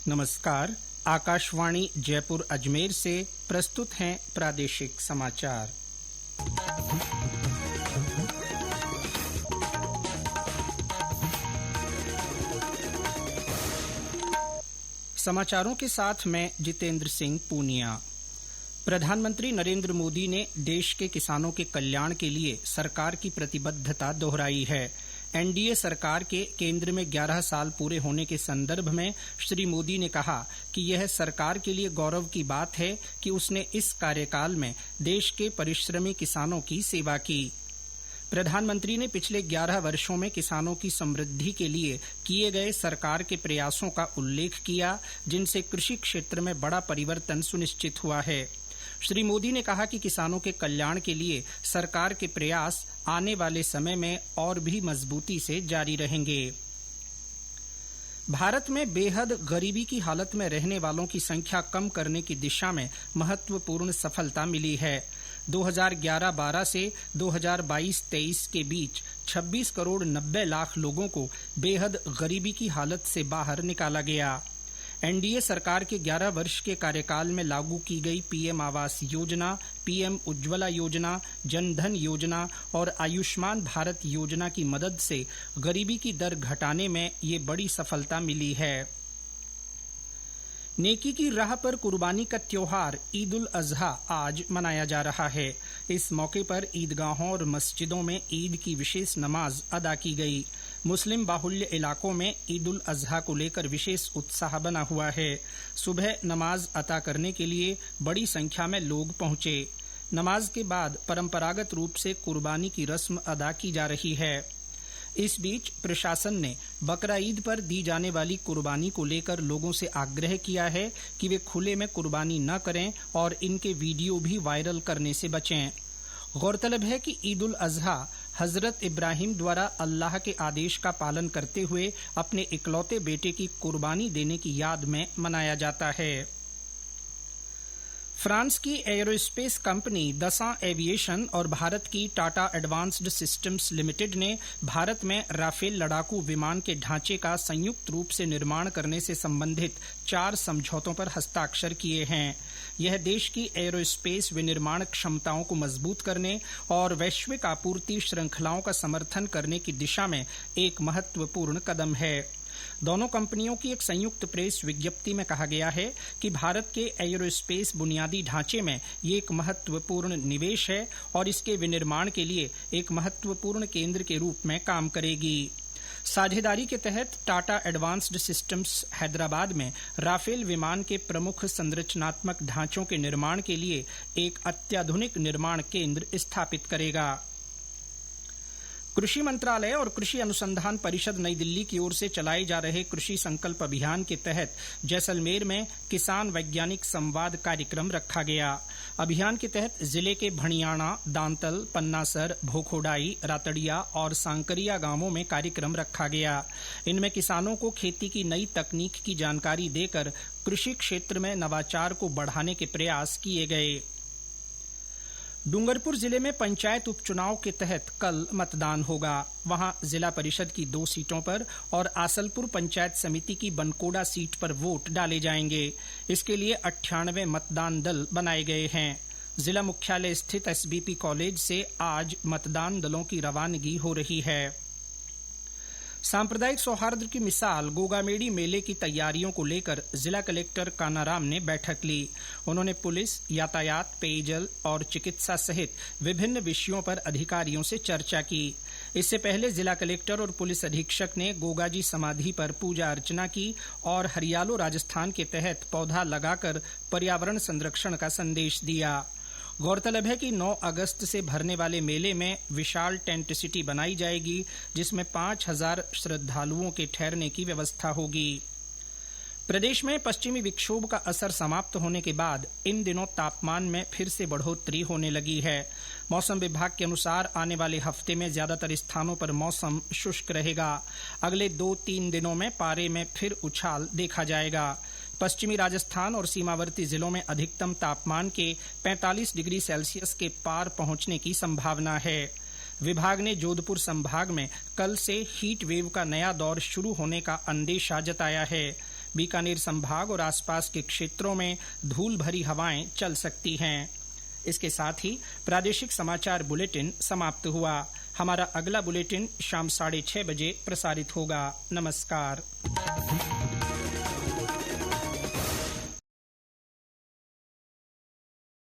नमस्कार। आकाशवाणी जयपुर अजमेर से प्रस्तुत हैं प्रादेशिक समाचार। समाचारों के साथ मैं जितेंद्र सिंह पूनिया। प्रधानमंत्री नरेंद्र मोदी ने देश के किसानों के कल्याण के लिए सरकार की प्रतिबद्धता दोहराई है। एनडीए सरकार के केंद्र में 11 साल पूरे होने के संदर्भ में श्री मोदी ने कहा कि यह सरकार के लिए गौरव की बात है कि उसने इस कार्यकाल में देश के परिश्रमी किसानों की सेवा की। प्रधानमंत्री ने पिछले 11 वर्षों में किसानों की समृद्धि के लिए किए गए सरकार के प्रयासों का उल्लेख किया, जिनसे कृषि क्षेत्र में बड़ा परिवर्तन सुनिश्चित हुआ है। श्री मोदी ने कहा कि किसानों के कल्याण के लिए सरकार के प्रयास आने वाले समय में और भी मजबूती से जारी रहेंगे। भारत में बेहद गरीबी की हालत में रहने वालों की संख्या कम करने की दिशा में महत्वपूर्ण सफलता मिली है। 2011-12 से 2022-23 के बीच 26 करोड़ 90 लाख लोगों को बेहद गरीबी की हालत से बाहर निकाला गया। एनडीए सरकार के 11 वर्ष के कार्यकाल में लागू की गई पीएम आवास योजना, पीएम उज्ज्वला योजना, जन धन योजना और आयुष्मान भारत योजना की मदद से गरीबी की दर घटाने में ये बड़ी सफलता मिली है। नेकी की राह पर कुर्बानी का त्योहार ईद उल अजहा आज मनाया जा रहा है। इस मौके पर ईदगाहों और मस्जिदों में ईद की विशेष नमाज अदा की गई। मुस्लिम बाहुल्य इलाकों में ईद उल अजहा को लेकर विशेष उत्साह बना हुआ है। सुबह नमाज अता करने के लिए बड़ी संख्या में लोग पहुंचे। नमाज के बाद परंपरागत रूप से कुर्बानी की रस्म अदा की जा रही है। इस बीच प्रशासन ने बकरा ईद पर दी जाने वाली कुर्बानी को लेकर लोगों से आग्रह किया है कि वे खुले में कुर्बानी न करें और इनके वीडियो भी वायरल करने से बचें। गौरतलब है कि ईद उल अजहा हजरत इब्राहिम द्वारा अल्लाह के आदेश का पालन करते हुए अपने इकलौते बेटे की कुर्बानी देने की याद में मनाया जाता है। फ्रांस की एयरोस्पेस कंपनी दसां एविएशन और भारत की टाटा एडवांस्ड सिस्टम्स लिमिटेड ने भारत में राफेल लड़ाकू विमान के ढांचे का संयुक्त रूप से निर्माण करने से संबंधित 4 समझौतों पर हस्ताक्षर किए हैं। यह देश की एयरोस्पेस विनिर्माण क्षमताओं को मजबूत करने और वैश्विक आपूर्ति श्रृंखलाओं का समर्थन करने की दिशा में एक महत्वपूर्ण कदम है। दोनों कंपनियों की एक संयुक्त प्रेस विज्ञप्ति में कहा गया है कि भारत के एयरोस्पेस बुनियादी ढांचे में ये एक महत्वपूर्ण निवेश है और इसके विनिर्माण के लिए एक महत्वपूर्ण केंद्र के रूप में काम करेगी। साझेदारी के तहत टाटा एडवांस्ड सिस्टम्स हैदराबाद में राफेल विमान के प्रमुख संरचनात्मक ढांचों के निर्माण के लिए एक अत्याधुनिक निर्माण केंद्र स्थापित करेगा। कृषि मंत्रालय और कृषि अनुसंधान परिषद नई दिल्ली की ओर से चलाए जा रहे कृषि संकल्प अभियान के तहत जैसलमेर में किसान वैज्ञानिक संवाद कार्यक्रम रखा गया। अभियान के तहत जिले के भणियाणा, दांतल, पन्नासर, भोखोडाई, रातड़िया और सांकरिया गांवों में कार्यक्रम रखा गया। इनमें किसानों को खेती की नई तकनीक की जानकारी देकर कृषि क्षेत्र में नवाचार को बढ़ाने के प्रयास किए गए। डूंगरपुर जिले में पंचायत उपचुनाव के तहत कल मतदान होगा। वहां जिला परिषद की 2 सीटों पर और आसलपुर पंचायत समिति की बनकोड़ा सीट पर वोट डाले जाएंगे। इसके लिए 98 मतदान दल बनाए गए हैं। जिला मुख्यालय स्थित एसबीपी कॉलेज से आज मतदान दलों की रवानगी हो रही है। सांप्रदायिक सौहार्द की मिसाल गोगामेडी मेले की तैयारियों को लेकर जिला कलेक्टर कानाराम ने बैठक ली। उन्होंने पुलिस, यातायात, पेयजल और चिकित्सा सहित विभिन्न विषयों पर अधिकारियों से चर्चा की। इससे पहले जिला कलेक्टर और पुलिस अधीक्षक ने गोगाजी समाधि पर पूजा अर्चना की और हरियालो राजस्थान के तहत पौधा लगाकर पर्यावरण संरक्षण का संदेश दिया। गौरतलब है कि 9 अगस्त से भरने वाले मेले में विशाल टेंट सिटी बनाई जाएगी, जिसमें 5000 श्रद्धालुओं के ठहरने की व्यवस्था होगी। प्रदेश में पश्चिमी विक्षोभ का असर समाप्त होने के बाद इन दिनों तापमान में फिर से बढ़ोतरी होने लगी है। मौसम विभाग के अनुसार आने वाले हफ्ते में ज्यादातर स्थानों पर मौसम शुष्क रहेगा। अगले 2-3 दिनों में पारे में फिर उछाल देखा जाएगा। पश्चिमी राजस्थान और सीमावर्ती जिलों में अधिकतम तापमान के 45 डिग्री सेल्सियस के पार पहुंचने की संभावना है। विभाग ने जोधपुर संभाग में कल से हीट वेव का नया दौर शुरू होने का अंदेशा जताया है। बीकानेर संभाग और आसपास के क्षेत्रों में धूल भरी हवाएं चल सकती हैं। इसके साथ ही प्रादेशिक समाचार बुलेटिन समाप्त हुआ। हमारा अगला बुलेटिन शाम 6:30 बजे प्रसारित होगा। नमस्कार।